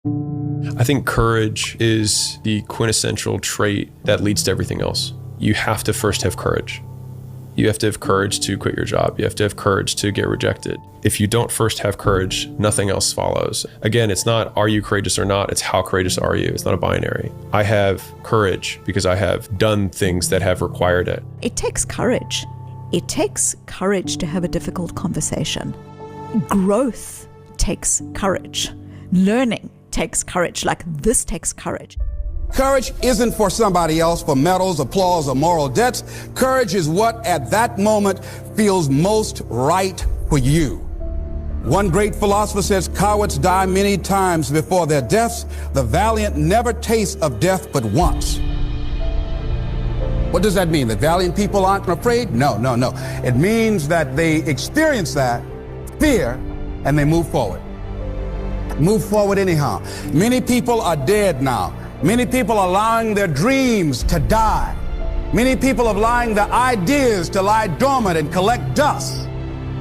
I think courage is the quintessential trait that leads to everything else. You have to first have courage. You have to have courage to quit your job. You have to have courage to get rejected. If you don't first have courage, nothing else follows. Again, it's not are you courageous or not, it's how courageous are you. It's not a binary. I have courage because I have done things that have required it. It takes courage. It takes courage to have a difficult conversation. Growth takes courage. Learning takes courage, like this takes courage. Courage isn't for somebody else, for medals, applause, or moral debts. Courage is what at that moment feels most right for you. One great philosopher says, cowards die many times before their deaths. The valiant never taste of death but once. What does that mean? That valiant people aren't afraid? No. It means that they experience that fear and they move forward. Move forward anyhow. Many people are dead now. Many people are allowing their dreams to die. Many people are allowing their ideas to lie dormant and collect dust.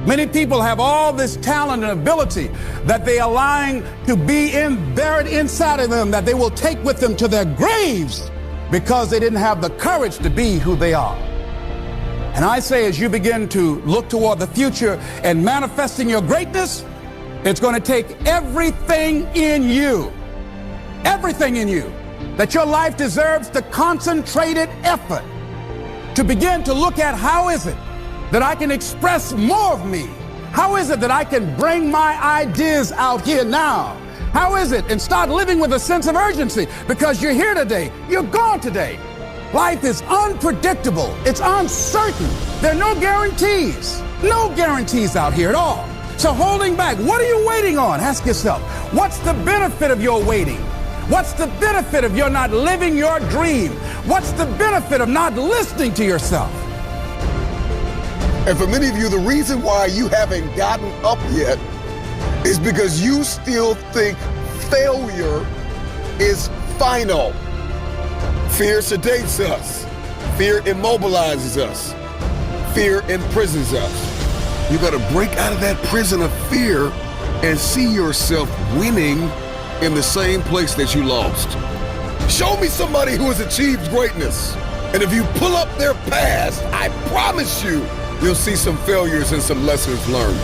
Many people have all this talent and ability that they are allowing to be buried inside of them, that they will take with them to their graves because they didn't have the courage to be who they are. And I say, as you begin to look toward the future and manifesting your greatness, it's going to take everything in you, that your life deserves the concentrated effort to begin to look at how is it that I can express more of me? How is it that I can bring my ideas out here now? How is it? And start living with a sense of urgency, because you're here today, you're gone today. Life is unpredictable. It's uncertain. There are no guarantees out here at all. So holding back, what are you waiting on? Ask yourself, what's the benefit of your waiting? What's the benefit of your not living your dream? What's the benefit of not listening to yourself? And for many of you, the reason why you haven't gotten up yet is because you still think failure is final. Fear sedates us. Fear immobilizes us. Fear imprisons us. You got to break out of that prison of fear and see yourself winning in the same place that you lost. Show me somebody who has achieved greatness. And if you pull up their past, I promise you'll see some failures and some lessons learned.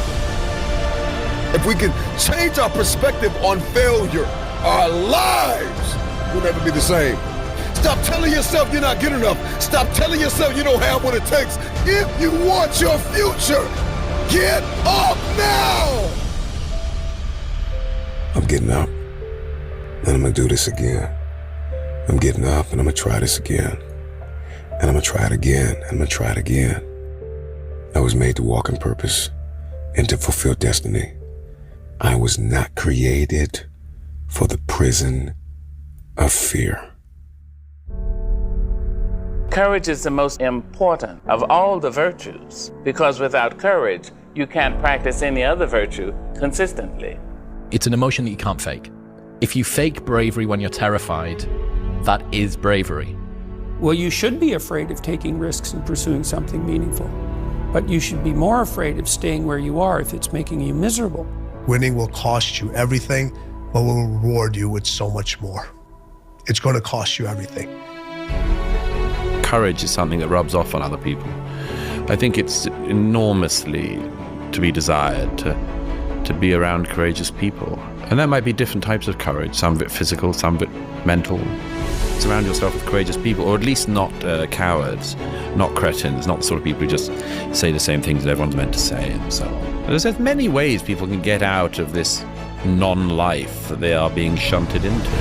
If we can change our perspective on failure, our lives will never be the same. Stop telling yourself you're not good enough. Stop telling yourself you don't have what it takes. If you want your future, get up now! I'm getting up, and I'm gonna do this again. I'm getting up, and I'm gonna try this again. And I'm gonna try it again, and I'm gonna try it again. I was made to walk in purpose and to fulfill destiny. I was not created for the prison of fear. Courage is the most important of all the virtues, because without courage, you can't practice any other virtue consistently. It's an emotion that you can't fake. If you fake bravery when you're terrified, that is bravery. Well, you should be afraid of taking risks and pursuing something meaningful, but you should be more afraid of staying where you are if it's making you miserable. Winning will cost you everything, but will reward you with so much more. It's going to cost you everything. Courage is something that rubs off on other people. I think it's enormously to be desired to be around courageous people. And that might be different types of courage, some of it physical, some of it mental. Surround yourself with courageous people, or at least not cowards, not cretins, not the sort of people who just say the same things that everyone's meant to say and so on. There's many ways people can get out of this non-life that they are being shunted into.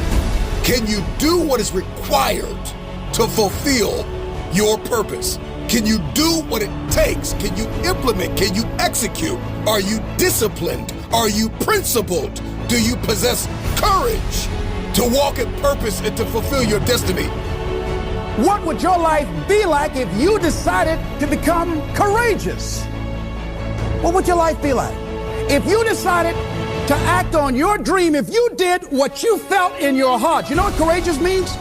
Can you do what is required to fulfill your purpose? Can you do what it takes? Can you implement? Can you execute? Are you disciplined? Are you principled? Do you possess courage to walk in purpose and to fulfill your destiny? What would your life be like if you decided to become courageous? What would your life be like? If you decided to act on your dream, if you did what you felt in your heart. You know what courageous means?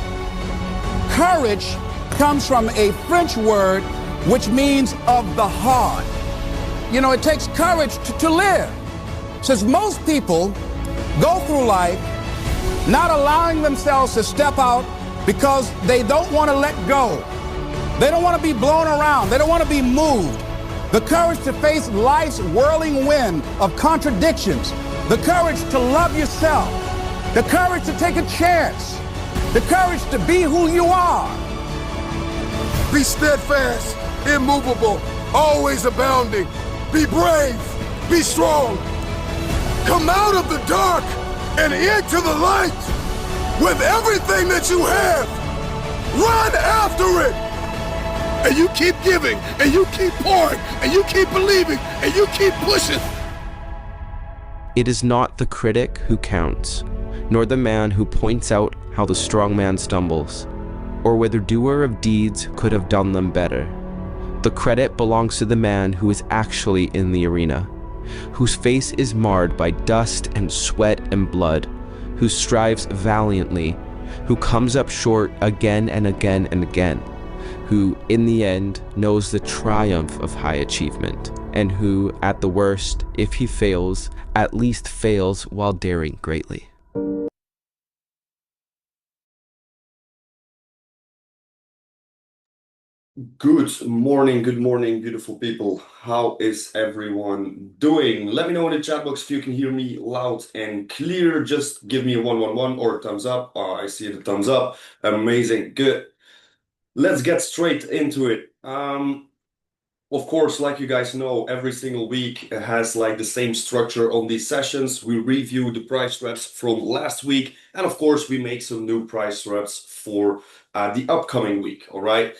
Courage comes from a French word which means of the heart. You know, it takes courage to live. Since most people go through life not allowing themselves to step out because they don't want to let go. They don't want to be blown around. They don't want to be moved. The courage to face life's whirling wind of contradictions. The courage to love yourself. The courage to take a chance. The courage to be who you are. Be steadfast, immovable, always abounding. Be brave, be strong. Come out of the dark and into the light with everything that you have. Run after it. And you keep giving, and you keep pouring, and you keep believing, and you keep pushing. It is not the critic who counts, nor the man who points out how the strong man stumbles, or whether doer of deeds could have done them better. The credit belongs to the man who is actually in the arena, whose face is marred by dust and sweat and blood, who strives valiantly, who comes up short again and again and again, who, in the end, knows the triumph of high achievement, and who, at the worst, if he fails, at least fails while daring greatly. Good morning, beautiful people. How is everyone doing? Let me know in the chat box if you can hear me loud and clear. Just give me a 111 or a thumbs up. I see the thumbs up. Amazing, good. Let's get straight into it. Of course, like you guys know, every single week has like the same structure on these sessions. We review the price traps from last week, and of course, we make some new price traps for the upcoming week. All right.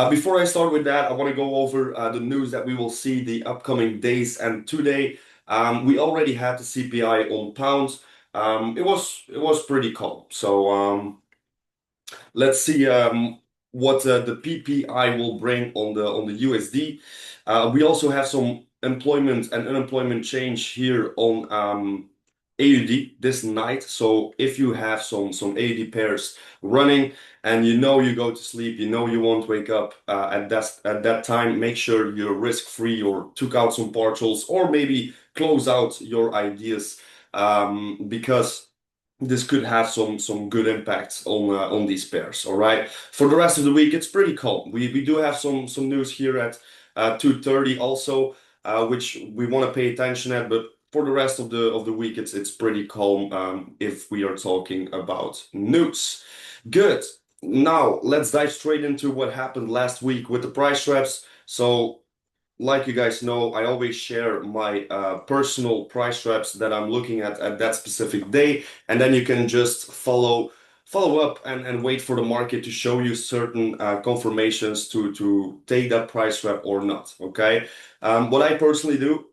Before I start with that, I want to go over the news that we will see the upcoming days. And today, we already had the CPI on pounds. It was pretty calm. So let's see what the PPI will bring on the USD. We also have some employment and unemployment change here on AUD this night. So if you have some AUD pairs running and you know you go to sleep, you know you won't wake up at that time, make sure you're risk-free or took out some partials or maybe close out your ideas because this could have some good impacts on these pairs. All right. For the rest of the week, it's pretty calm. We do have some news here at 2:30 also, which we want to pay attention at. But for the rest of the week, it's pretty calm if we are talking about news. Good. Now let's dive straight into what happened last week with the price traps. So, like you guys know, I always share my personal price traps that I'm looking at that specific day, and then you can just follow up and wait for the market to show you certain confirmations to take that price trap or not. Okay, what I personally do,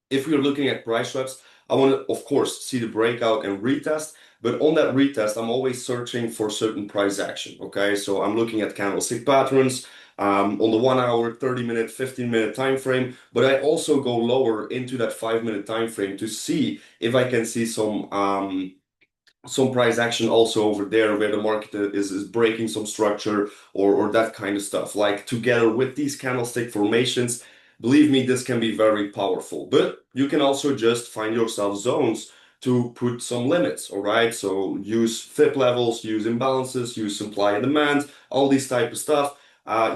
if we're looking at price traps, I want to, of course, see the breakout and retest. But on that retest, I'm always searching for certain price action. Okay, so I'm looking at candlestick patterns. On the 1 hour, 30-minute, 15-minute time frame, but I also go lower into that 5-minute time frame to see if I can see some price action also over there where the market is breaking some structure or that kind of stuff. Like together with these candlestick formations, believe me, this can be very powerful. But you can also just find yourself zones to put some limits, all right? So use FIP levels, use imbalances, use supply and demand, all these type of stuff.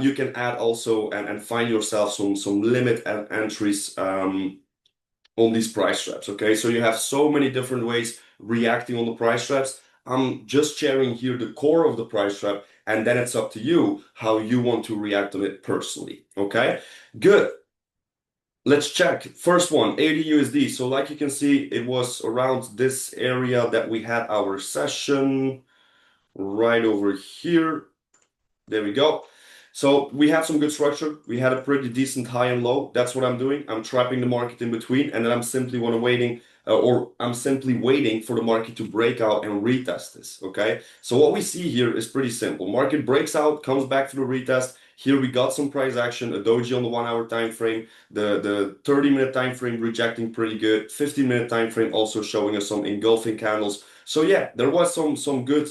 You can add also and find yourself some limit entries on these price traps. Okay, so you have so many different ways reacting on the price traps. I'm just sharing here the core of the price trap, and then it's up to you how you want to react on it personally. Okay, good. Let's check. First one, AUD USD. So like you can see, it was around this area that we had our session right over here. There we go. So we had some good structure. We had a pretty decent high and low. That's what I'm doing. I'm trapping the market in between, and then I'm simply waiting for the market to break out and retest this. Okay. So what we see here is pretty simple. Market breaks out, comes back to the retest. Here we got some price action, a doji on the 1 hour time frame, the 30-minute time frame rejecting pretty good, 15-minute time frame also showing us some engulfing candles. So yeah, there was some good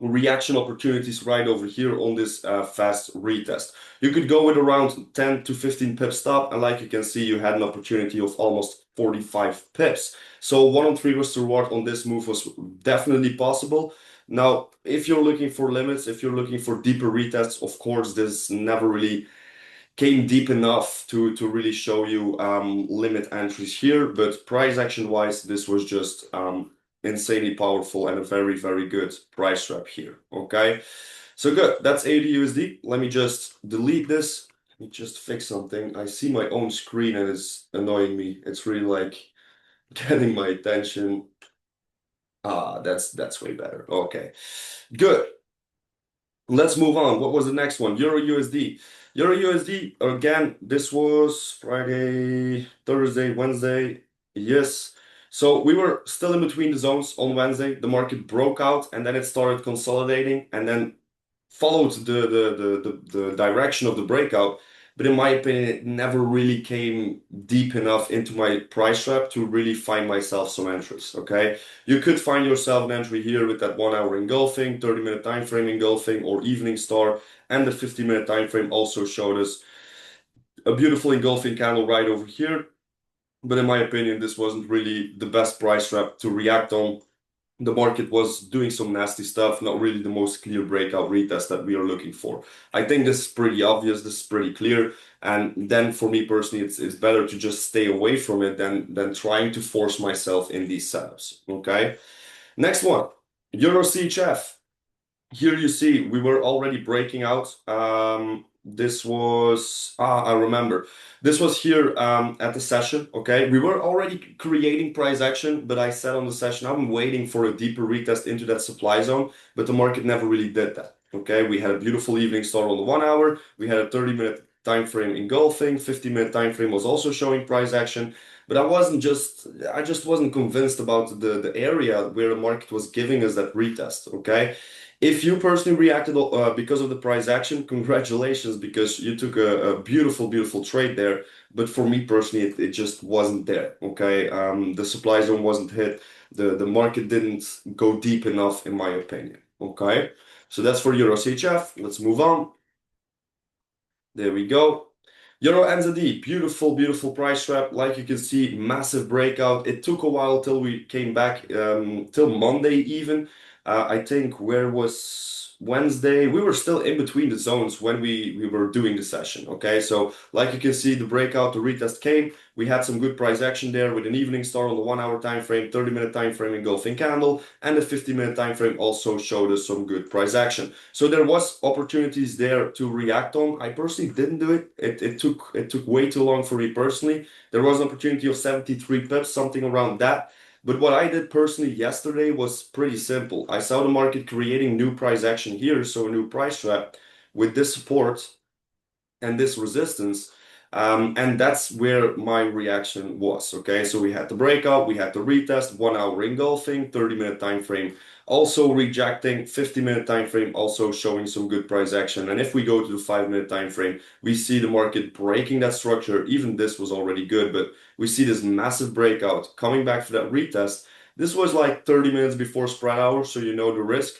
reaction opportunities right over here on this fast retest. You could go with around 10 to 15 pip stop, and like you can see, you had an opportunity of almost 45 pips. So 1 on 3 risk to reward on this move was definitely possible. Now, if you're looking for limits, if you're looking for deeper retests, of course, this never really came deep enough to really show you limit entries here, but price action wise, this was just insanely powerful and a very, very good price trap here. Okay, so good. That's 80 USD. Let me just delete this. Let me just fix something. I see my own screen and it's annoying me. It's really like getting my attention. That's way better. Okay, good. Let's move on. What was the next one? Euro USD. Euro USD, again, this was Friday, Thursday, Wednesday. Yes. So we were still in between the zones on Wednesday. The market broke out and then it started consolidating and then followed the direction of the breakout. But in my opinion, it never really came deep enough into my price trap to really find myself some entries. Okay, you could find yourself an entry here with that 1 hour engulfing, 30-minute time frame engulfing, or evening star, and the 50-minute time frame also showed us a beautiful engulfing candle right over here. But in my opinion, this wasn't really the best price trap to react on. The market was doing some nasty stuff, not really the most clear breakout retest that we are looking for. I think this is pretty obvious, this is pretty clear, and then for me personally, it's better to just stay away from it than trying to force myself in these setups, okay? Next one, Euro CHF. Here you see we were already breaking out. This was, I remember. This was here at the session, okay? We were already creating price action, but I said on the session, I'm waiting for a deeper retest into that supply zone, but the market never really did that, okay? We had a beautiful evening start on the 1 hour. We had a 30-minute time frame engulfing. 50-minute time frame was also showing price action, but I just wasn't convinced about the area where the market was giving us that retest, okay? If you personally reacted because of the price action, congratulations, because you took a beautiful, beautiful trade there. But for me personally, it just wasn't there. Okay, the supply zone wasn't hit. The market didn't go deep enough, in my opinion. Okay, so that's for Euro CHF. Let's move on. There we go. Euro NZD, beautiful, beautiful price trap. Like you can see, massive breakout. It took a while till we came back, till Monday even. I think where was Wednesday? We were still in between the zones when we were doing the session. Okay, so like you can see, the breakout, the retest came. We had some good price action there with an evening star on the 1 hour time frame, 30-minute time frame engulfing candle, and the 50-minute time frame also showed us some good price action. So there was opportunities there to react on. I personally didn't do it. It took way too long for me personally. There was an opportunity of 73 pips, something around that. But what I did personally yesterday was pretty simple. I saw the market creating new price action here, so a new price trap with this support and this resistance. And that's where my reaction was. Okay, so we had the breakout, we had the retest, 1 hour engulfing, 30-minute time frame also rejecting, 50-minute time frame also showing some good price action. And if we go to the 5-minute time frame, we see the market breaking that structure. Even this was already good, but we see this massive breakout coming back for that retest. This was like 30 minutes before spread hour, so you know the risk.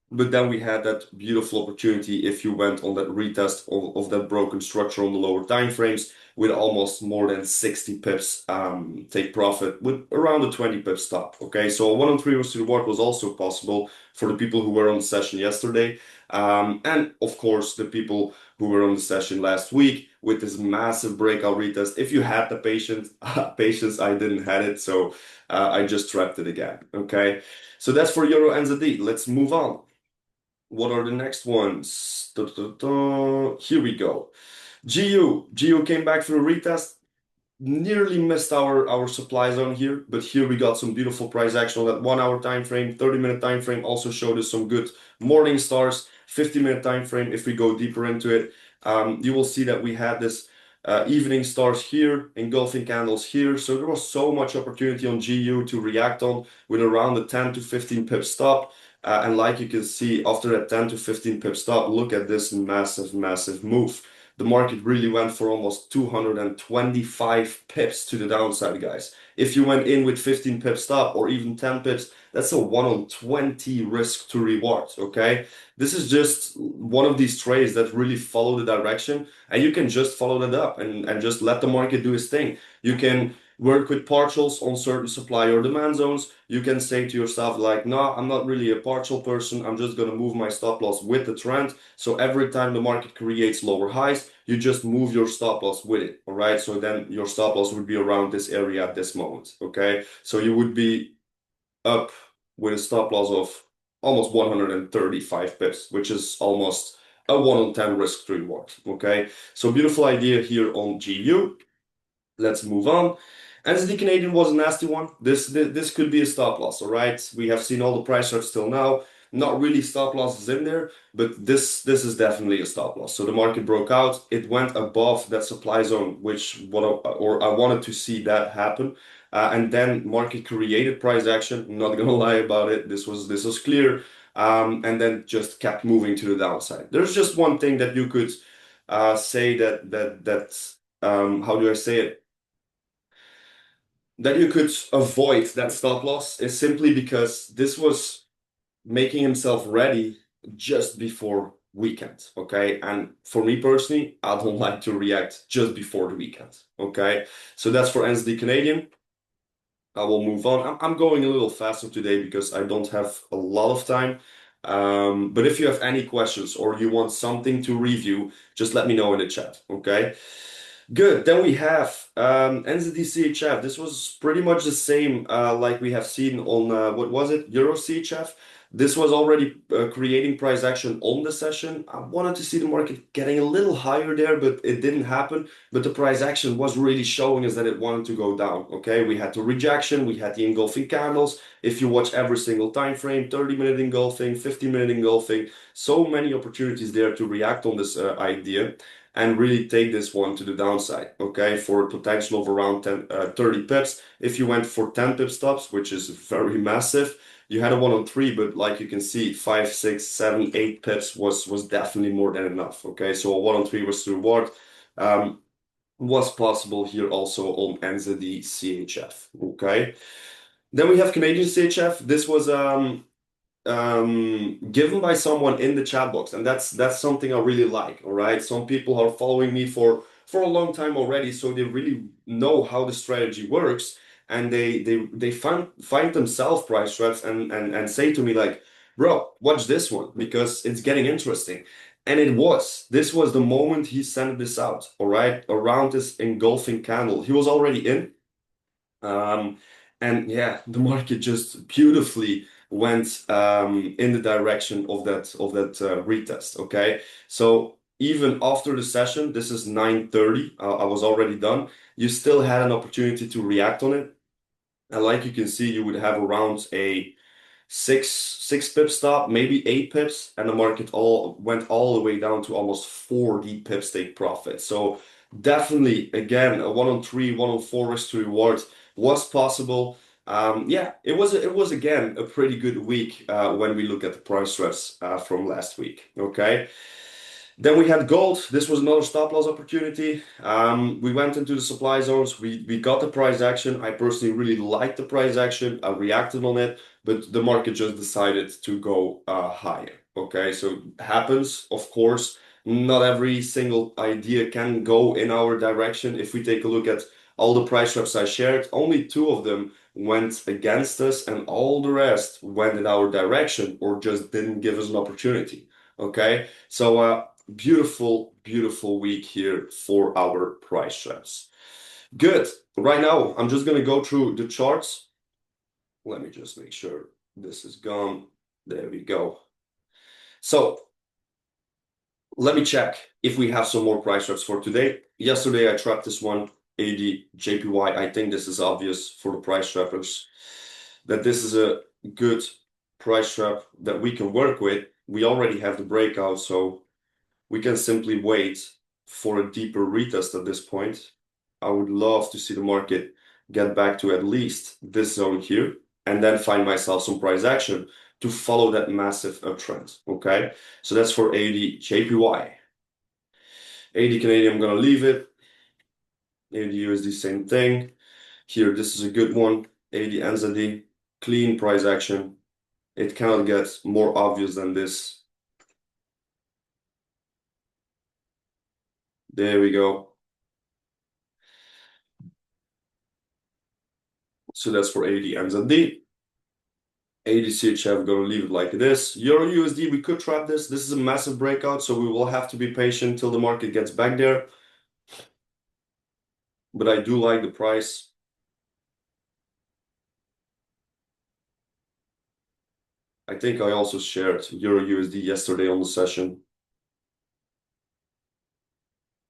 But then we had that beautiful opportunity if you went on that retest of that broken structure on the lower time frames with almost more than 60 pips take profit with around a 20 pip stop. Okay, so a 1 on 3 risk reward was also possible for the people who were on the session yesterday. And of course, the people who were on the session last week with this massive breakout retest. If you had the patience, I didn't have it, so I just trapped it again. Okay, so that's for Euro NZD. Let's move on. What are the next ones? Here we go. GU came back for a retest. Nearly missed our supply zone here, but here we got some beautiful price action on that 1 hour time frame. 30-minute time frame also showed us some good morning stars. 50-minute time frame, if we go deeper into it, you will see that we had this evening stars here, engulfing candles here. So there was so much opportunity on GU to react on with around a 10 to 15 pip stop. And like you can see, after that 10 to 15 pip stop, look at this massive, massive move. the market really went for almost 225 pips to the downside, guys. If you went in with 15 pips stop or even 10 pips, that's a 1 on 20 risk to reward, okay? This is just one of these trades that really follow the direction, and you can just follow that up and just let the market do its thing. You can work with partials on certain supply or demand zones. You can say to yourself like, no, I'm not really a partial person. I'm just going to move my stop loss with the trend. So every time the market creates lower highs, you just move your stop loss with it. All right. So then your stop loss would be around this area at this moment. Okay. So you would be up with a stop loss of almost 135 pips, which is almost a 1 on 10 risk to reward. Okay. So beautiful idea here on GU. Let's move on. NZD Canadian was a nasty one. This could be a stop loss, all right? We have seen all the price charts till now. Not really stop losses in there, but this is definitely a stop loss. So the market broke out. It went above that supply zone, I wanted to see that happen. And then market created price action. I'm not gonna lie about it. This was clear. And then just kept moving to the downside. There's just one thing that you could say that how do I say it? That you could avoid that stop loss is simply because this was making himself ready just before weekend, okay? And for me personally, I don't like to react just before the weekend, okay? So that's for NZD Canadian. I will move on. I'm going a little faster today because I don't have a lot of time. But if you have any questions or you want something to review, just let me know in the chat, okay? Good. Then we have NZD CHF. This was pretty much the same like we have seen on, what was it? Euro CHF. This was already creating price action on the session. I wanted to see the market getting a little higher there, but it didn't happen. But the price action was really showing us that it wanted to go down. Okay, we had the rejection, we had the engulfing candles. If you watch every single time frame, 30-minute engulfing, 50-minute engulfing, so many opportunities there to react on this idea and really take this one to the downside, okay, for a potential of around 30 pips. If you went for 10 pip stops, which is very massive, you had a 1 on 3, but like you can see, 5, 6, 7, 8 pips was definitely more than enough, okay? So a 1 on 3 was to reward. Was possible here also on NZD CHF, okay? Then we have Canadian CHF. This was given by someone in the chat box, and that's something I really like. All right, some people are following me for a long time already, so they really know how the strategy works, and they find themselves price traps and say to me like, bro, watch this one because it's getting interesting. And this was the moment he sent this out, all right, around this engulfing candle. He was already in, and yeah, the market just beautifully went in the direction of that retest. Okay, so even after the session, this is 9:30. I was already done. You still had an opportunity to react on it, and like you can see, you would have around a six pip stop, maybe 8 pips, and the market went all the way down to almost 40 pips take profit. So definitely, again, a 1 on 3, 1 on 4 risk to reward was possible. Yeah, it was again a pretty good week when we look at the price traps from last week. Okay. Then we had gold. This was another stop loss opportunity. We went into the supply zones. We got the price action. I personally really liked the price action. I reacted on it, but the market just decided to go higher. Okay, so it happens, of course. Not every single idea can go in our direction. If we take a look at all the price traps I shared, only 2 of them went against us, and all the rest went in our direction or just didn't give us an opportunity. Okay, so beautiful week here for our price traps. Good. Right now, I'm just going to go through the charts. Let me just make sure this is gone. There we go. So let me check if we have some more price traps for today. Yesterday, I trapped this one, AD JPY. I think this is obvious for the price trappers that this is a good price trap that we can work with. We already have the breakout, so we can simply wait for a deeper retest at this point. I would love to see the market get back to at least this zone here and then find myself some price action to follow that massive uptrend, okay? So that's for AD JPY. 80 Canadian, I'm gonna leave it. 80 USD, same thing. Here, this is a good one. 80 NZD, clean price action. It cannot get more obvious than this. There we go. So that's for 80 NZD. 80 CHF, gonna leave it like it is. Euro USD, we could trap this. This is a massive breakout, so we will have to be patient till the market gets back there. But I do like the price. I think I also shared Euro USD yesterday on the session.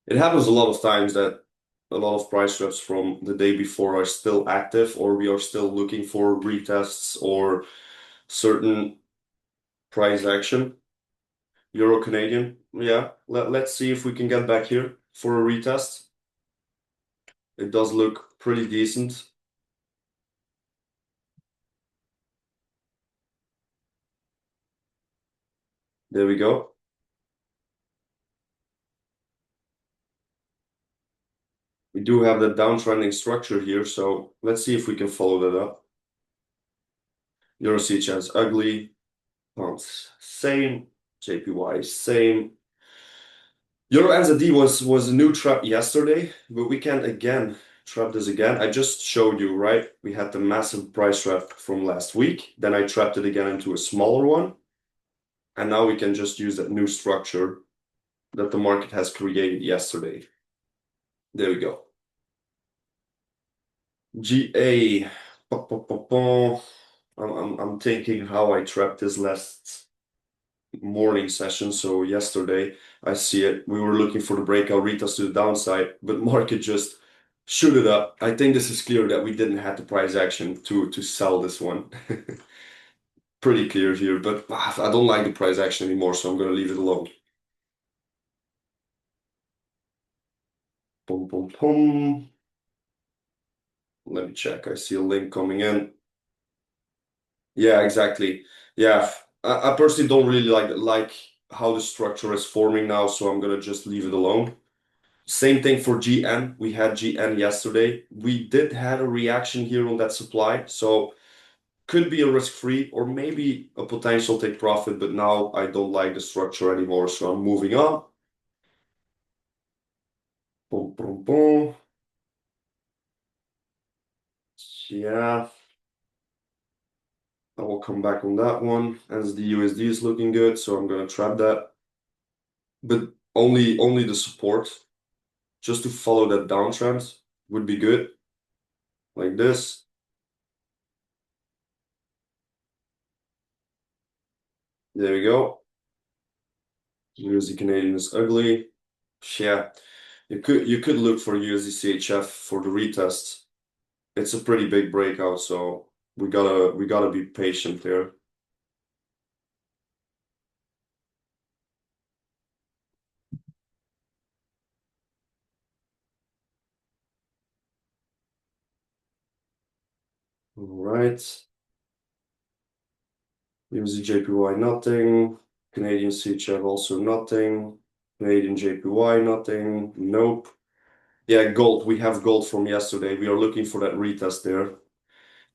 It happens a lot of times that a lot of price traps from the day before are still active, or we are still looking for retests or certain price action. Euro Canadian, yeah, let's see if we can get back here for a retest. It does look pretty decent. There we go. We do have the downtrending structure here, so let's see if we can follow that up. Euro CHF is ugly. Pounds same. JPY same. Euro NZD was a new trap yesterday, but we can again trap this again. I just showed you, right? We had the massive price trap from last week. Then I trapped it again into a smaller one. And now we can just use that new structure that the market has created yesterday. There we go. GA. I'm thinking how I trapped this last morning session. So yesterday, I see it. We were looking for the breakout retest to the downside, but market just shooted up. I think this is clear that we didn't have the price action to sell this one. Pretty clear here, but I don't like the price action anymore, so I'm going to leave it alone. Boom, boom, boom. Let me check. I see a link coming in. Yeah, exactly. Yeah, I personally don't really like how the structure is forming now, so I'm gonna just leave it alone. Same thing for GN. We had GN yesterday. We did have a reaction here on that supply, so could be a risk-free or maybe a potential take profit, but now I don't like the structure anymore, so I'm moving on. Boom, boom, boom. Yeah. I will come back on that one as the USD is looking good, so I'm gonna trap that. But only the support, just to follow that downtrend would be good. Like this. There we go. USD Canadian is ugly. Yeah. You could look for USD CHF for the retest. It's a pretty big breakout, so we gotta be patient there. All right. USD JPY nothing. Canadian CHF also nothing. Canadian JPY nothing. Nope. Yeah, gold. We have gold from yesterday. We are looking for that retest there.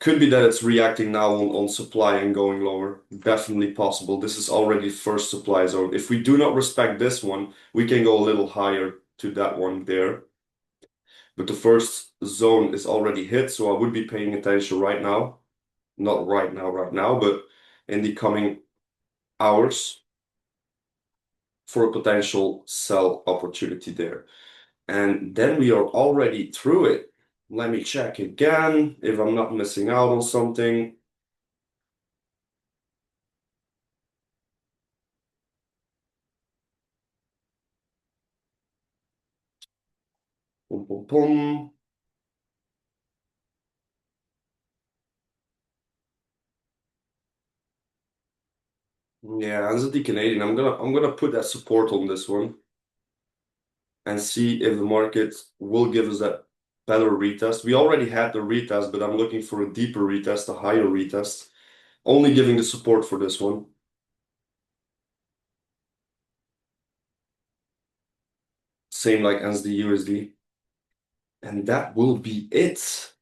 Could be that it's reacting now on supply and going lower. Definitely possible. This is already first supply zone. If we do not respect this one, we can go a little higher to that one there. But the first zone is already hit, so I would be paying attention right now. Not right now, but in the coming hours for a potential sell opportunity there. And then we are already through it. Let me check again if I'm not missing out on something. Boom, boom, boom. Yeah, as the Canadian, I'm gonna put that support on this one and see if the market will give us that better retest. We already had the retest, but I'm looking for a deeper retest, a higher retest. Only giving the support for this one. same like USD USD. And that will be it.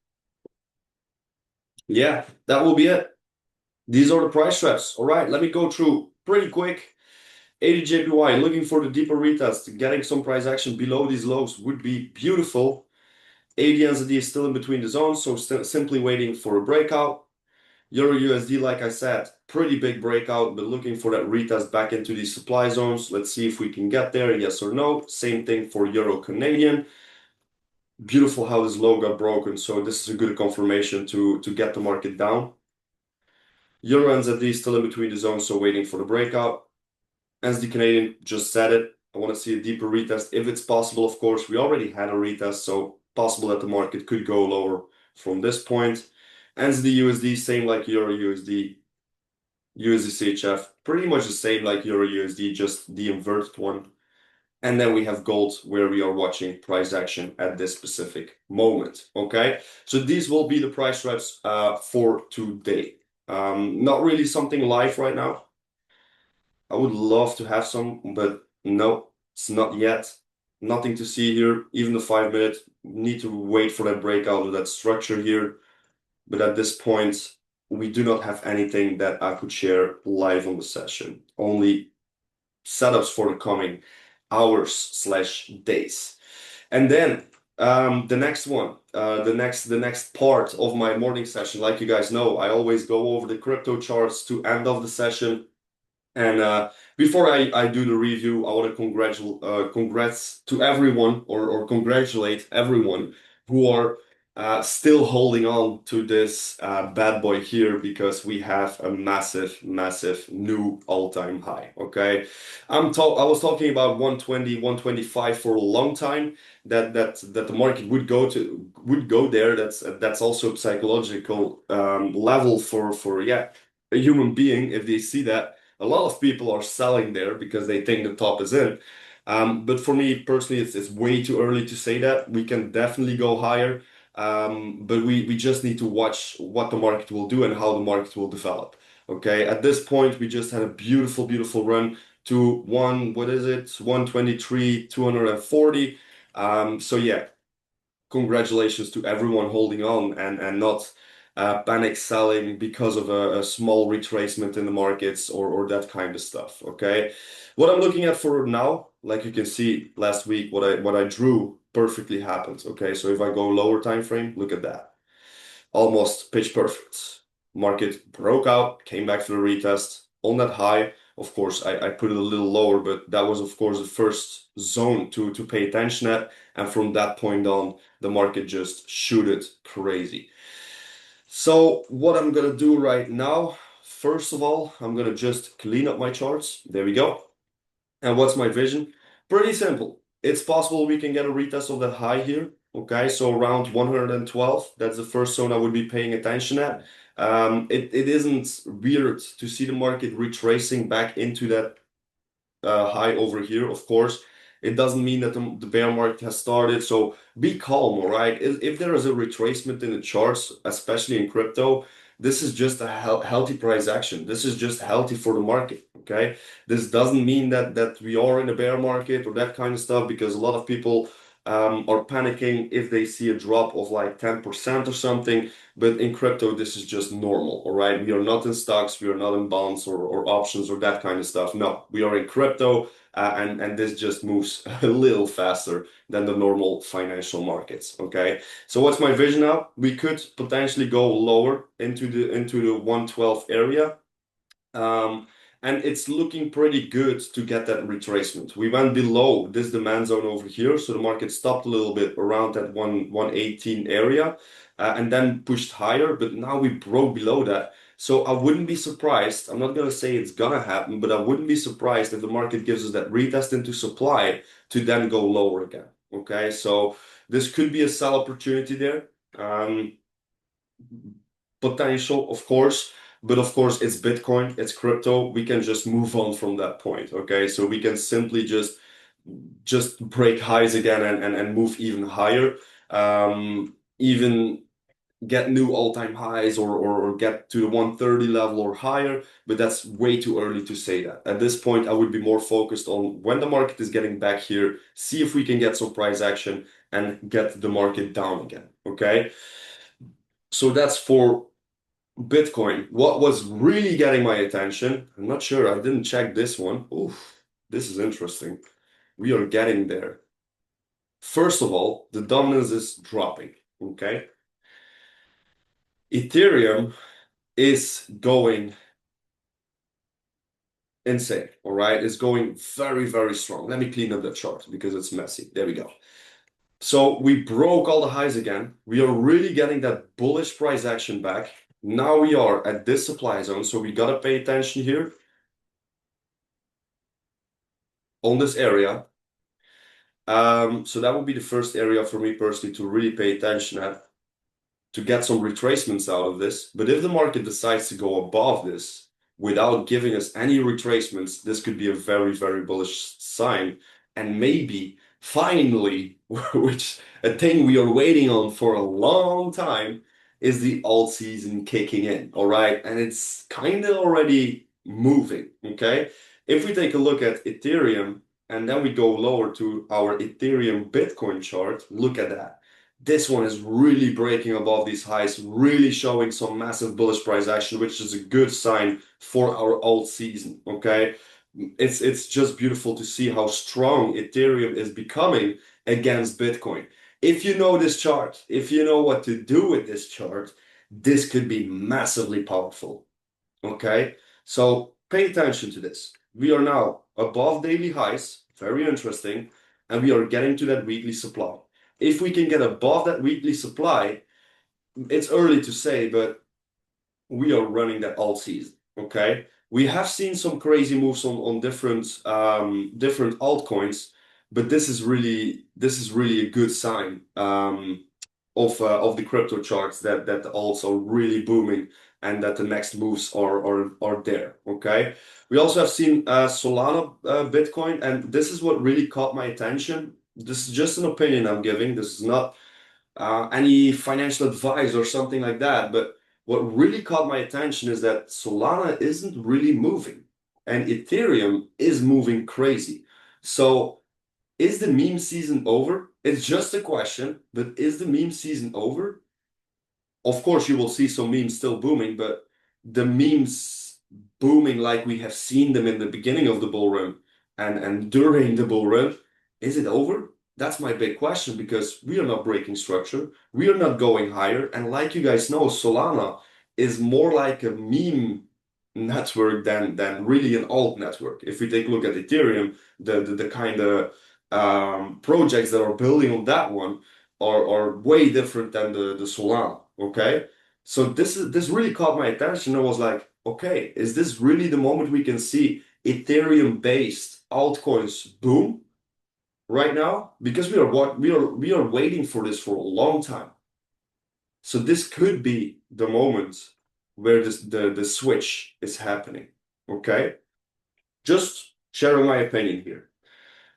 Yeah, that will be it. These are the price traps. All right, let me go through pretty quick. 80 JPY, looking for the deeper retest. Getting some price action below these lows would be beautiful. 80 NZD is still in between the zones, so simply waiting for a breakout. Euro USD, like I said, pretty big breakout, but looking for that retest back into these supply zones. Let's see if we can get there, yes or no. Same thing for Euro Canadian. Beautiful how this low got broken, so this is a good confirmation to get the market down. Euro NZD still in between the zones, so waiting for the breakout. NZD Canadian, just said it. I want to see a deeper retest if it's possible, of course. We already had a retest, so possible that the market could go lower from this point. NZD USD, same like Euro USD. USD CHF, pretty much the same like Euro USD, just the inverted one. And then we have gold where we are watching price action at this specific moment. Okay, so these will be the price traps for today. Not really something live right now. I would love to have some, but no, it's not yet. Nothing to see here. Even the 5 minute, need to wait for that breakout of that structure here. But at this point, we do not have anything that I could share live on the session. Only setups for the coming hours/days. And then the next one, the next part of my morning session, like you guys know, I always go over the crypto charts to end of the session. And before I do the review, I want to congrats to everyone or congratulate everyone who are still holding on to this bad boy here, because we have a massive new all-time high. Okay, I was talking about 120, 125 for a long time. That the market would go there. That's also a psychological level for a human being. If they see that, a lot of people are selling there because they think the top is in. But for me personally, it's way too early to say that. We can definitely go higher, but we just need to watch what the market will do and how the market will develop. Okay, at this point, we just had a beautiful run to 123, 240. So yeah, congratulations to everyone holding on and not panic selling because of a small retracement in the markets or that kind of stuff. Okay, what I'm looking at for now, like you can see last week, what I drew perfectly happened. Okay, so if I go lower time frame, look at that, almost pitch perfect. Market broke out, came back for the retest on that high. Of course, I put it a little lower, but that was, of course, the first zone to pay attention at. And from that point on, the market just shooted crazy. So what I'm gonna do right now, first of all, I'm gonna just clean up my charts. There we go. And what's my vision? Pretty simple. It's possible we can get a retest of that high here. Okay, so around 112, that's the first zone I would be paying attention at. It isn't weird to see the market retracing back into that high over here. Of course, it doesn't mean that the bear market has started, so be calm, all right? If there is a retracement in the charts, especially in crypto, this is just a healthy price action. This is just healthy for the market, okay? This doesn't mean that we are in a bear market or that kind of stuff, because a lot of people are panicking if they see a drop of like 10% or something. But in crypto, this is just normal, all right? We are not in stocks, we are not in bonds or options or that kind of stuff. No, we are in crypto, and this just moves a little faster than the normal financial markets, okay? So what's my vision now? We could potentially go lower into the 112 area. And it's looking pretty good to get that retracement. We went below this demand zone over here, so the market stopped a little bit around that 118 area, and then pushed higher, but now we broke below that. So I wouldn't be surprised, I'm not gonna say it's gonna happen, but I wouldn't be surprised if the market gives us that retest into supply to then go lower again, okay? So this could be a sell opportunity there. Potential, of course. But of course, it's Bitcoin, it's crypto. We can just move on from that point, okay? So we can simply just break highs again and move even higher. Even get new all-time highs or get to the 130 level or higher, but that's way too early to say that. At this point, I would be more focused on when the market is getting back here, see if we can get some price action and get the market down again, okay? So that's for Bitcoin. What was really getting my attention, I'm not sure, I didn't check this one. Oof, this is interesting. We are getting there. First of all, the dominance is dropping, okay? Ethereum is going insane, all right? It's going very, very strong. Let me clean up the chart because it's messy. There we go. So we broke all the highs again. We are really getting that bullish price action back. Now we are at this supply zone, so we gotta pay attention here on this area. So that would be the first area for me personally to really pay attention at, to get some retracements out of this. But if the market decides to go above this without giving us any retracements, this could be a very, very bullish sign. And maybe finally, which a thing we are waiting on for a long time, is the alt season kicking in, all right? And it's kind of already moving, okay? If we take a look at Ethereum and then we go lower to our Ethereum Bitcoin chart, look at that. This one is really breaking above these highs, really showing some massive bullish price action, which is a good sign for our alt season, okay? It's just beautiful to see how strong Ethereum is becoming against Bitcoin. If you know this chart, if you know what to do with this chart, this could be massively powerful, okay? So pay attention to this. We are now above daily highs, very interesting, and we are getting to that weekly supply. If we can get above that weekly supply, it's early to say, but we are running that all season, okay? We have seen some crazy moves on different different altcoins, but this is really a good sign of the crypto charts that the alts are really booming and that the next moves are there, okay? We also have seen Solana Bitcoin, and this is what really caught my attention. This is just an opinion I'm giving. This is not any financial advice or something like that, but what really caught my attention is that Solana isn't really moving and Ethereum is moving crazy. So is the meme season over? It's just a question, but is the meme season over? Of course, you will see some memes still booming, but the memes booming like we have seen them in the beginning of the bull run and during the bull run, is it over? That's my big question because we are not breaking structure. We are not going higher. And like you guys know, Solana is more like a meme network than really an alt network. If we take a look at Ethereum, the kind of projects that are building on that one are way different than the Solana, okay? So this really caught my attention. I was like, okay, is this really the moment we can see Ethereum-based altcoins boom right now? Because we are waiting for this for a long time. So this could be the moment where the switch is happening, okay? Just sharing my opinion here.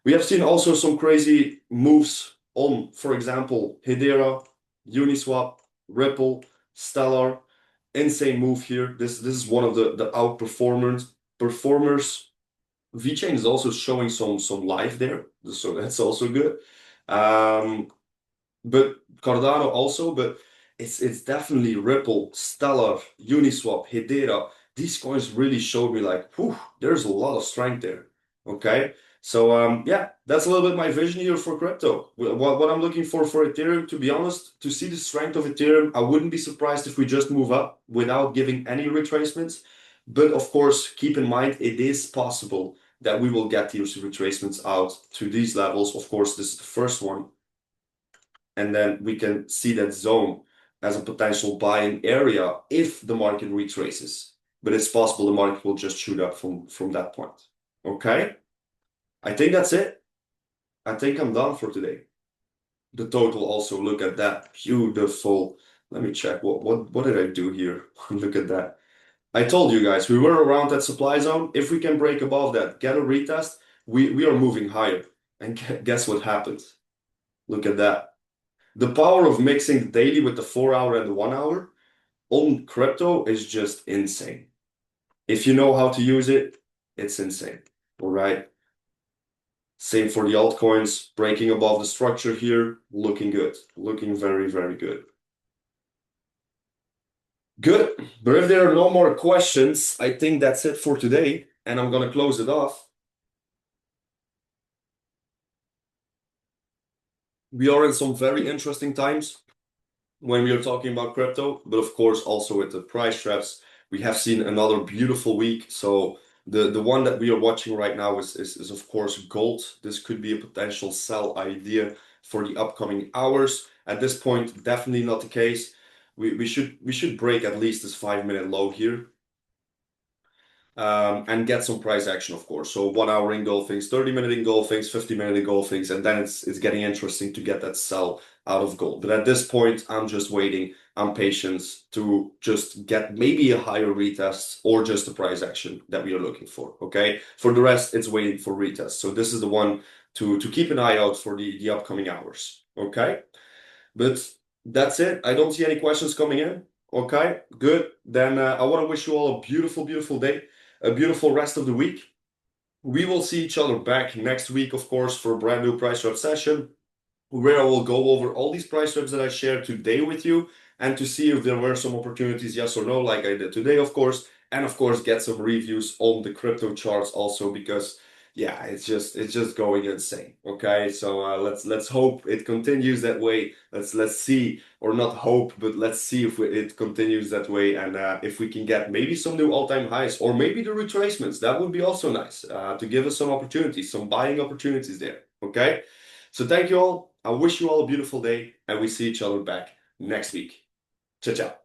We have seen also some crazy moves on, for example, Hedera, Uniswap, Ripple, Stellar. Insane move here. This is one of the outperformers. VeChain is also showing some life there, so that's also good. But Cardano also, but it's definitely Ripple, Stellar, Uniswap, Hedera. These coins really showed me like, whew, there's a lot of strength there. Okay. So yeah, that's a little bit my vision here for crypto. What I'm looking for Ethereum, to be honest, to see the strength of Ethereum, I wouldn't be surprised if we just move up without giving any retracements. But of course, keep in mind, it is possible that we will get these retracements out to these levels. Of course, this is the first one. And then we can see that zone as a potential buying area if the market retraces. But it's possible the market will just shoot up from that point. Okay? I think that's it. I think I'm done for today. The total also, look at that. Beautiful. Let me check. What did I do here? Look at that. I told you guys, we were around that supply zone. If we can break above that, get a retest, we are moving higher. And guess what happens? Look at that. The power of mixing the daily with the 4 hour and the 1 hour on crypto is just insane. If you know how to use it, it's insane. All right. Same for the altcoins, breaking above the structure here, looking good, looking very, very good. Good, but if there are no more questions, I think that's it for today, and I'm gonna close it off. We are in some very interesting times when we are talking about crypto, but of course also with the price traps, we have seen another beautiful week. So the one that we are watching right now is of course gold. This could be a potential sell idea for the upcoming hours. At this point, definitely not the case. We should break at least this 5 minute low here. And get some price action, of course. So 1 hour engulfings, 30-minute engulfings, 50-minute engulfings, and then it's getting interesting to get that sell out of gold. But at this point, I'm just waiting. I'm patient to just get maybe a higher retest or just a price action that we are looking for. Okay. For the rest, it's waiting for retest. So this is the one to keep an eye out for the upcoming hours. Okay. But that's it. I don't see any questions coming in. Okay, good. Then I want to wish you all a beautiful, beautiful day, a beautiful rest of the week. We will see each other back next week, of course, for a brand new price trap session, where I will go over all these price traps that I shared today with you and to see if there were some opportunities, yes or no, like I did today, of course, and of course get some reviews on the crypto charts also, because yeah, it's just going insane. Okay, so let's hope it continues that way. Let's see, or not hope, but let's see if it continues that way, and if we can get maybe some new all-time highs, or maybe the retracements. That would be also nice to give us some opportunities, some buying opportunities there. Okay, so thank you all. I wish you all a beautiful day, and we see each other back next week. Ciao, ciao.